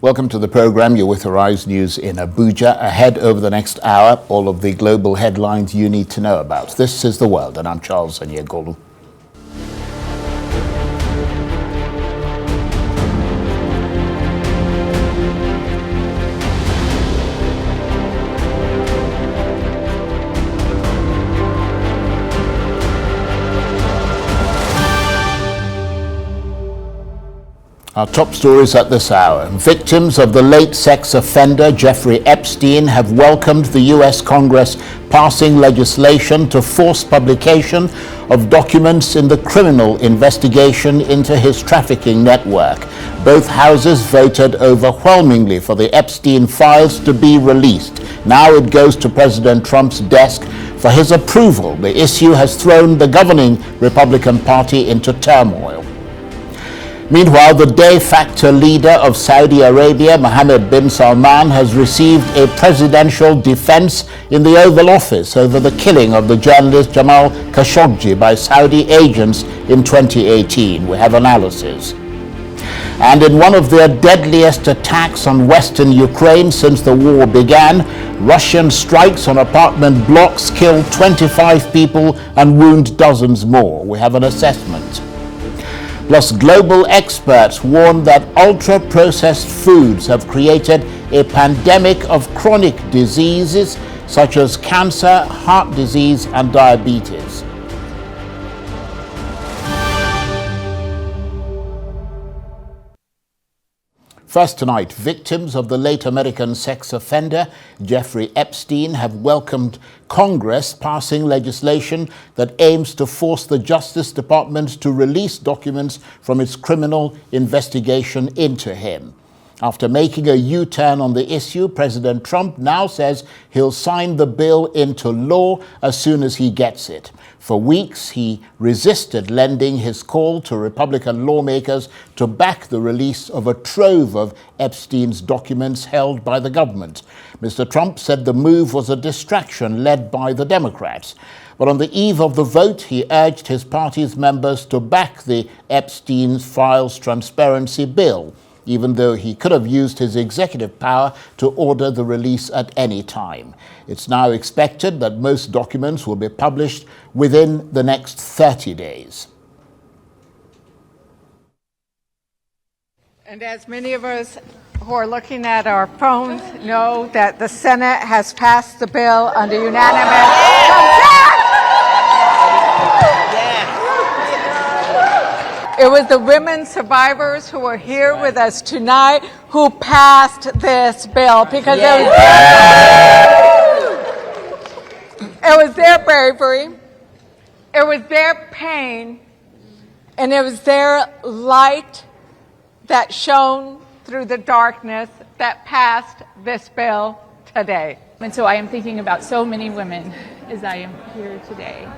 Welcome to the program. You're with Arise News in Abuja. Ahead over the next hour, all of the global headlines you need to know about. This is The World, and I'm Charles Onyegolu. Our top stories at this hour. Victims of the late sex offender Jeffrey Epstein have welcomed the U.S. Congress passing legislation to force publication of documents in the criminal investigation into his trafficking network. Both houses voted overwhelmingly for the Epstein files to be released. Now it goes to President Trump's desk for his approval. The issue has thrown the governing Republican Party into turmoil. Meanwhile, the de facto leader of Saudi Arabia, Mohammed bin Salman, has received a presidential defense in the Oval Office over the killing of the journalist Jamal Khashoggi by Saudi agents in 2018. We have analysis. And in one of their deadliest attacks on western Ukraine since the war began, Russian strikes on apartment blocks killed 25 people and wound dozens more. We have an assessment. Plus, global experts warn that ultra-processed foods have created a pandemic of chronic diseases such as cancer, heart disease, and diabetes. First tonight, victims of the late American sex offender Jeffrey Epstein have welcomed Congress passing legislation that aims to force the Justice Department to release documents from its criminal investigation into him. After making a U-turn on the issue, President Trump now says he'll sign the bill into law as soon as he gets it. For weeks, he resisted lending his call to Republican lawmakers to back the release of a trove of Epstein's documents held by the government. Mr. Trump said the move was a distraction led by the Democrats. But on the eve of the vote, he urged his party's members to back the Epstein files transparency bill, even though he could have used his executive power to order the release at any time. It's now expected that most documents will be published within the next 30 days. And as many of us who are looking at our phones know, that the Senate has passed the bill under unanimous consent. It was the women survivors who are here with us tonight who passed this bill because it was their bravery, it was their pain, and it was their light that shone through the darkness that passed this bill today. And so I am thinking about so many women as I am here today.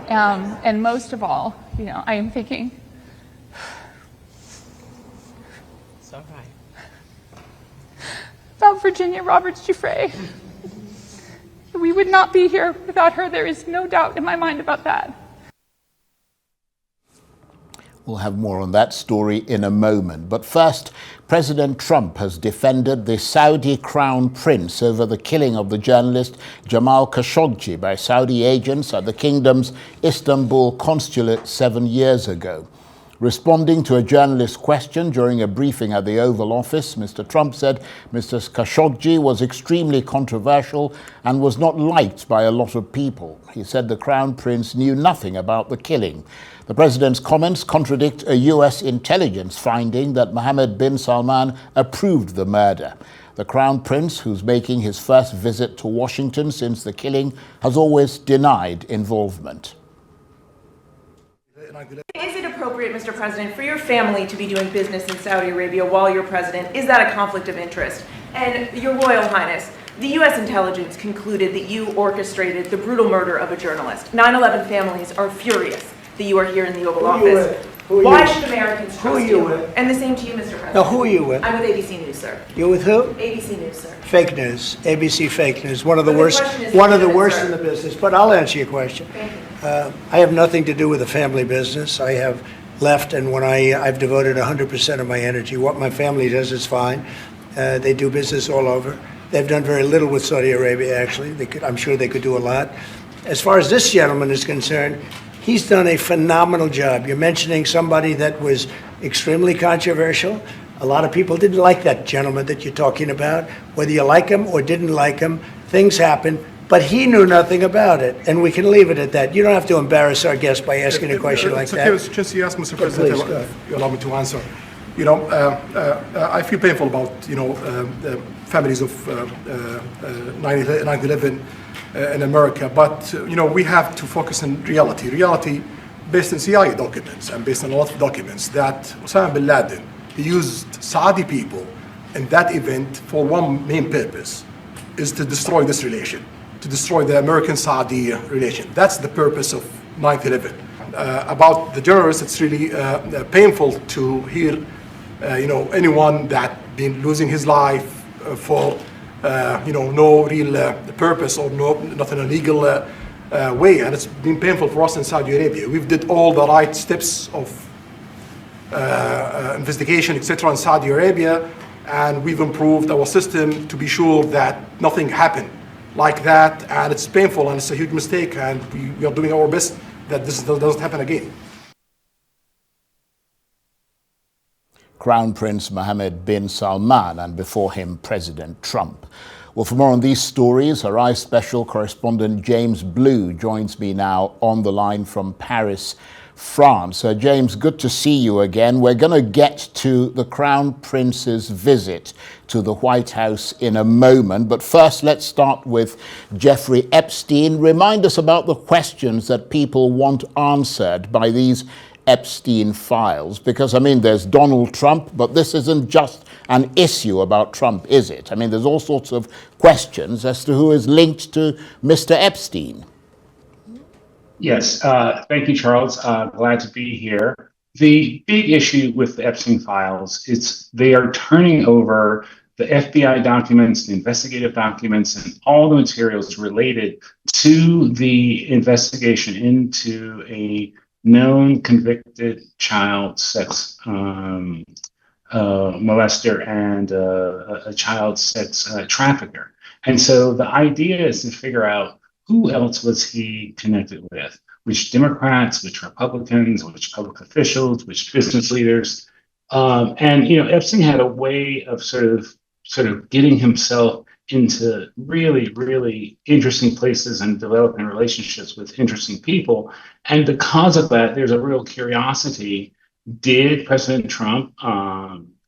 And most of all, I am thinking, it's all right, about Virginia Roberts Giuffre. We would not be here without her. There is no doubt in my mind about that. We'll have more on that story in a moment. But first, President Trump has defended the Saudi crown prince over the killing of the journalist Jamal Khashoggi by Saudi agents at the kingdom's Istanbul consulate 7 years ago. Responding to a journalist's question during a briefing at the Oval Office, Mr. Trump said Mr. Khashoggi was extremely controversial and was not liked by a lot of people. He said the Crown Prince knew nothing about the killing. The president's comments contradict a U.S. intelligence finding that Mohammed bin Salman approved the murder. The Crown Prince, who's making his first visit to Washington since the killing, has always denied involvement. Is it appropriate, Mr. President, for your family to be doing business in Saudi Arabia while you're president? Is that a conflict of interest? And Your Royal Highness, the U.S. intelligence concluded that you orchestrated the brutal murder of a journalist. 9/11 families are furious that you are here in the Oval Office. Why should Americans trust you? And the same to you, Mr. President. Now, who are you with? I'm with ABC News, sir. You're with who? ABC News, sir. Fake news. ABC fake news. One of the But the worst. question is One of the legitimate, worst sir. in the business. But I'll answer your question. Thank you. I have nothing to do with the family business. I have left, and when I've devoted 100% of my energy. What my family does is fine. They do business all over. They've done very little with Saudi Arabia, actually. I'm sure they could do a lot. As far as this gentleman is concerned, he's done a phenomenal job. You're mentioning somebody that was extremely controversial. A lot of people didn't like that gentleman that you're talking about. Whether you like him or didn't like him, things happen. But he knew nothing about it, and we can leave it at that. You don't have to embarrass our guest by asking a question like that. Okay, since you asked, Mr. President, please, you allow me to answer. You know, I feel painful about, the families of 9/11 in America, but, we have to focus on reality. Reality based on CIA documents and based on a lot of documents that Osama bin Laden, he used Saudi people in that event for one main purpose, is to destroy this relation, to destroy the American-Saudi relation. That's the purpose of 9/11. About the journalists, it's really painful to hear, anyone that been losing his life for, no real purpose or not in a legal way, and it's been painful for us in Saudi Arabia. We've did all the right steps of investigation, etc., in Saudi Arabia, and we've improved our system to be sure that nothing happened like that, and it's painful and it's a huge mistake, and we are doing our best that this doesn't happen again. Crown Prince Mohammed bin Salman, and before him President Trump. Well, for more on these stories, our special correspondent James Blue joins me now on the line from Paris, France. James, good to see you again. We're going to get to the Crown Prince's visit to the White House in a moment. But first, let's start with Jeffrey Epstein. Remind us about the questions that people want answered by these Epstein files, because there's Donald Trump, but this isn't just an issue about Trump, is it? There's all sorts of questions as to who is linked to Mr. Epstein. Yes, thank you, Charles. Glad to be here. The big issue with the Epstein files is they are turning over the FBI documents, the investigative documents, and all the materials related to the investigation into a known convicted child sex molester and a child sex trafficker. And so the idea is to figure out who else was he connected with, which Democrats, which Republicans, which public officials, which business leaders. Epstein had a way of sort of getting himself into really, really interesting places and developing relationships with interesting people. And because of that, there's a real curiosity. Did President Trump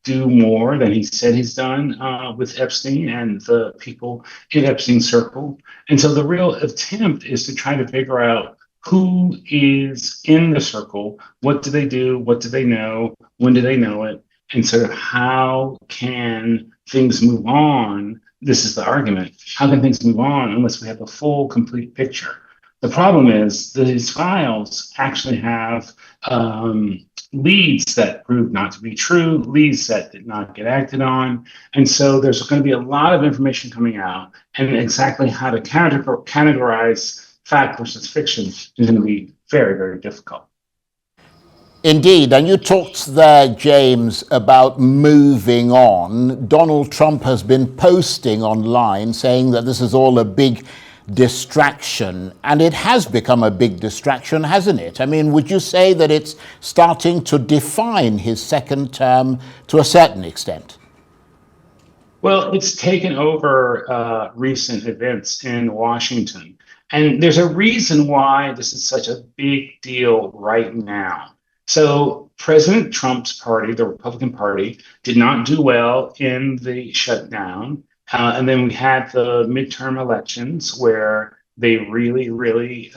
do more than he said he's done with Epstein and the people in Epstein's circle? And so the real attempt is to try to figure out who is in the circle, what do they do, what do they know, when do they know it, and sort of how can things move on. This is the argument. How can things move on unless we have a full, complete picture? The problem is that these files actually have leads that prove not to be true, leads that did not get acted on. And so there's going to be a lot of information coming out, and exactly how to categorize fact versus fiction is going to be very, very difficult. Indeed, and you talked there, James, about moving on. Donald Trump has been posting online saying that this is all a big distraction, and it has become a big distraction, hasn't it? Would you say that it's starting to define his second term to a certain extent? Well, it's taken over recent events in Washington, and there's a reason why this is such a big deal right now. So President Trump's party, the Republican Party, did not do well in the shutdown. And then we had the midterm elections where they really, really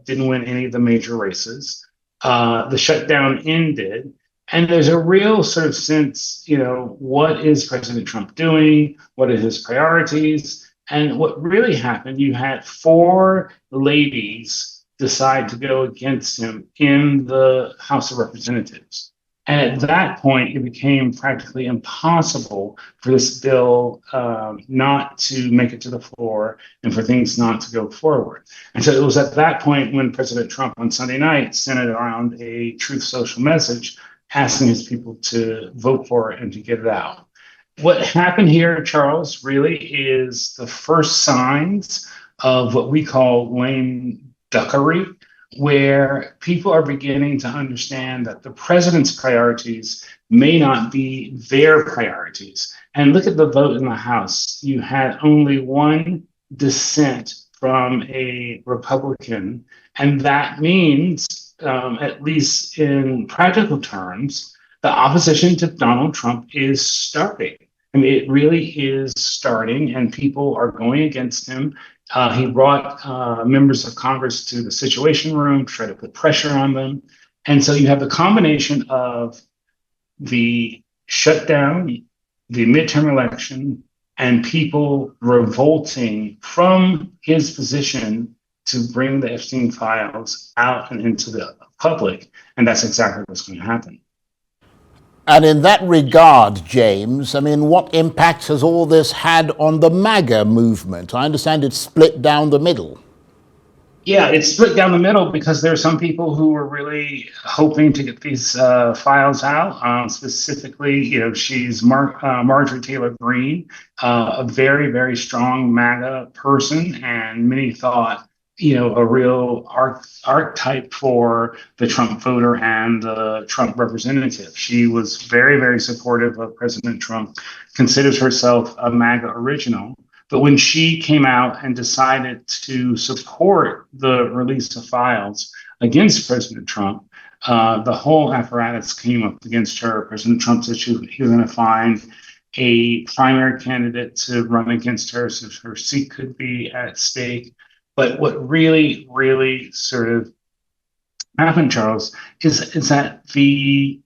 didn't win any of the major races. The shutdown ended. And there's a real sort of sense, what is President Trump doing? What are his priorities? And what really happened, you had 4 ladies decide to go against him in the House of Representatives. And at that point, it became practically impossible for this bill not to make it to the floor and for things not to go forward. And so it was at that point when President Trump on Sunday night sent around a Truth Social message asking his people to vote for it and to get it out. What happened here, Charles, really is the first signs of what we call lame duckery, where people are beginning to understand that the president's priorities may not be their priorities. And look at the vote in the House. You had only one dissent from a Republican, and that means, at least in practical terms, the opposition to Donald Trump is starting. I mean, it really is starting, and people are going against him. He brought members of Congress to the Situation Room to try to put pressure on them. And so you have the combination of the shutdown, the midterm election, and people revolting from his position to bring the Epstein files out and into the public. And that's exactly what's going to happen. And in that regard, James, I mean, what impact has all this had on the MAGA movement? I understand it's split down the middle. Yeah, it's split down the middle because there are some people who were really hoping to get these files out. Specifically, she's Marjorie Taylor Greene, a very, very strong MAGA person, and many thought, a real archetype for the Trump voter and the Trump representative. She was very, very supportive of President Trump, considers herself a MAGA original. But when she came out and decided to support the release of files against President Trump, the whole apparatus came up against her. President Trump said he was going to find a primary candidate to run against her, so her seat could be at stake. But what really, really sort of happened, Charles, is that the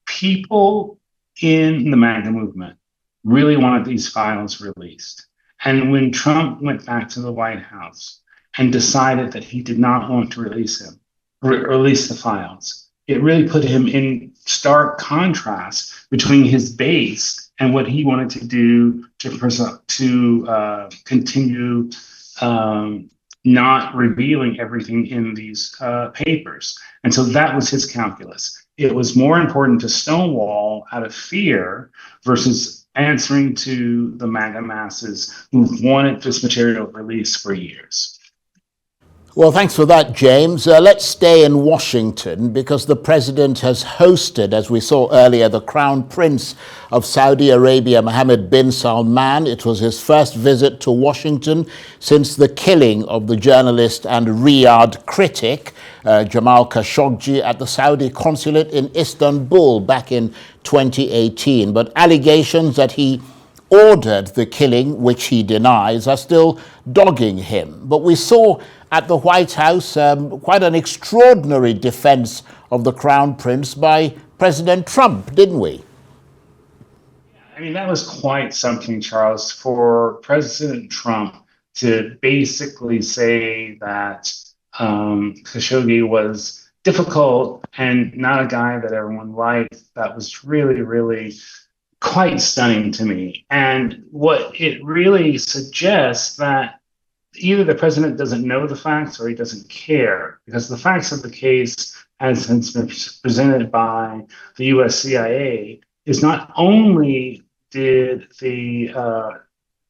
people in the MAGA movement really wanted these files released. And when Trump went back to the White House and decided that he did not want to release the files, it really put him in stark contrast between his base and what he wanted to do to continue not revealing everything in these papers. And so that was his calculus. It was more important to stonewall out of fear versus answering to the MAGA masses who wanted this material released for years. Well, thanks for that, James. Let's stay in Washington because the president has hosted, as we saw earlier, the Crown Prince of Saudi Arabia, Mohammed bin Salman. It was his first visit to Washington since the killing of the journalist and Riyadh critic, Jamal Khashoggi, at the Saudi consulate in Istanbul back in 2018. But allegations that he ordered the killing, which he denies, are still dogging him. But we saw at the White House quite an extraordinary defense of the Crown Prince by President Trump, didn't we? I mean, that was quite something, Charles, for President Trump to basically say that Khashoggi was difficult and not a guy that everyone liked. That was really, really quite stunning to me. And what it really suggests that either the president doesn't know the facts or he doesn't care, because the facts of the case, as has been presented by the US CIA, is not only did the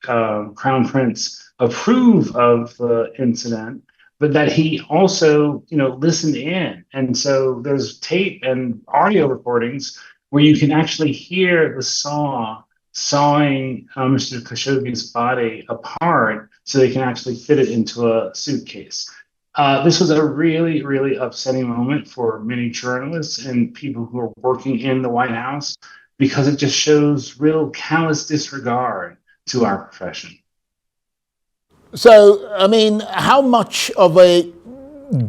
Crown Prince approve of the incident, but that he also, listened in. And so there's tape and audio recordings where you can actually hear the sawing Mr. Khashoggi's body apart so they can actually fit it into a suitcase. This was a really, really upsetting moment for many journalists and people who are working in the White House because it just shows real callous disregard to our profession. So, I mean, how much of a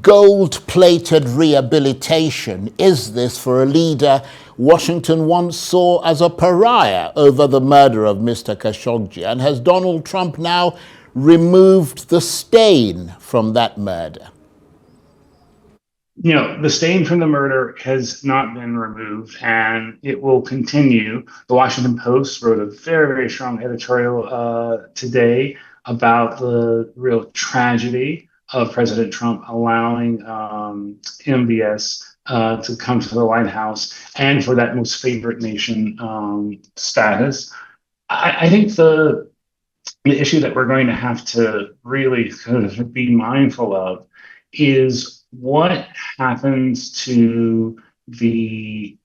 gold-plated rehabilitation is this for a leader Washington once saw as a pariah over the murder of Mr. Khashoggi? And has Donald Trump now removed the stain from that murder? The stain from the murder has not been removed, and it will continue. The Washington Post wrote a very, very strong editorial today about the real tragedy of President Trump allowing MBS to come to the White House and for that most favorite nation status. I think the issue that we're going to have to really kind of be mindful of is what happens to the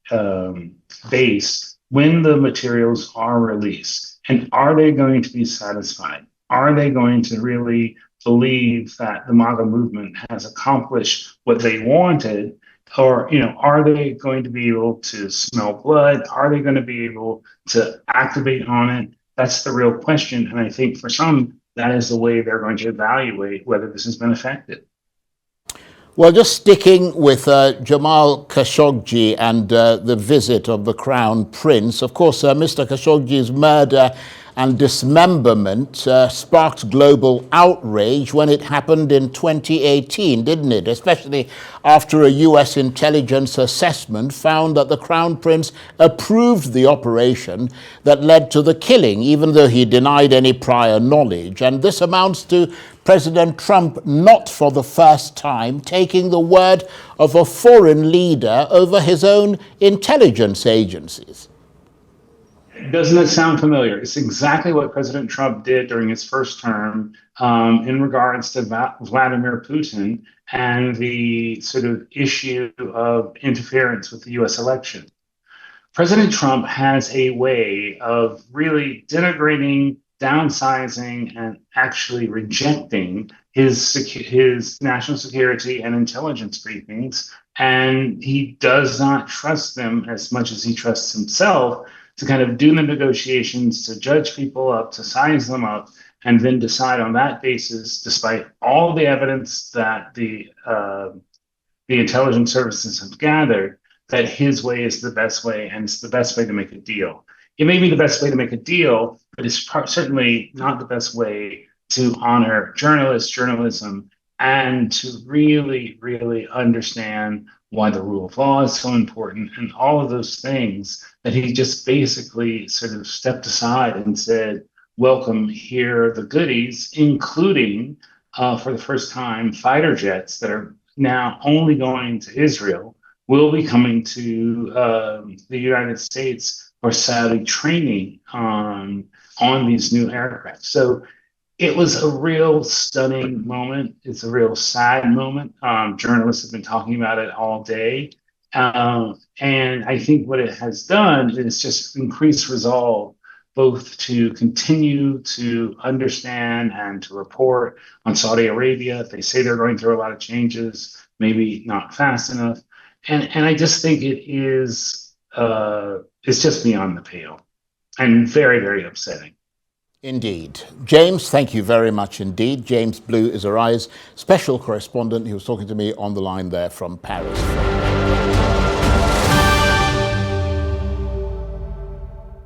base when the materials are released. And are they going to be satisfied? Are they going to really believe that the MAGA movement has accomplished what they wanted? Or, are they going to be able to smell blood? Are they going to be able to activate on it? That's the real question. And I think for some, that is the way they're going to evaluate whether this has been effective. Well, just sticking with Jamal Khashoggi and the visit of the Crown Prince, of course, Mr. Khashoggi's murder and dismemberment sparked global outrage when it happened in 2018, didn't it? Especially after a US intelligence assessment found that the Crown Prince approved the operation that led to the killing, even though he denied any prior knowledge. And this amounts to President Trump, not for the first time, taking the word of a foreign leader over his own intelligence agencies. Doesn't it sound familiar? It's exactly what President Trump did during his first term in regards to Vladimir Putin and the sort of issue of interference with the US election. President Trump has a way of really denigrating, downsizing, and actually rejecting his national security and intelligence briefings. And he does not trust them as much as he trusts himself to kind of do the negotiations, to judge people up, to size them up, and then decide on that basis, despite all the evidence that the intelligence services have gathered, that his way is the best way, and it's the best way to make a deal. It may be the best way to make a deal, but it's certainly not the best way to honor journalists, journalism, and to really, really understand why the rule of law is so important and all of those things that he just basically sort of stepped aside and said, welcome, here are the goodies, including for the first time, fighter jets that are now only going to Israel will be coming to the United States for Saudi training on these new aircraft. So it was a real stunning moment. It's a real sad moment. Journalists have been talking about it all day. And I think what it has done is just increase resolve, both to continue to understand and to report on Saudi Arabia. They say they're going through a lot of changes, maybe not fast enough. And I just think it is, it's just beyond the pale and very, very upsetting. Indeed. James, thank you very much indeed. James Blue is Arise special correspondent. He was talking to me on the line there from Paris.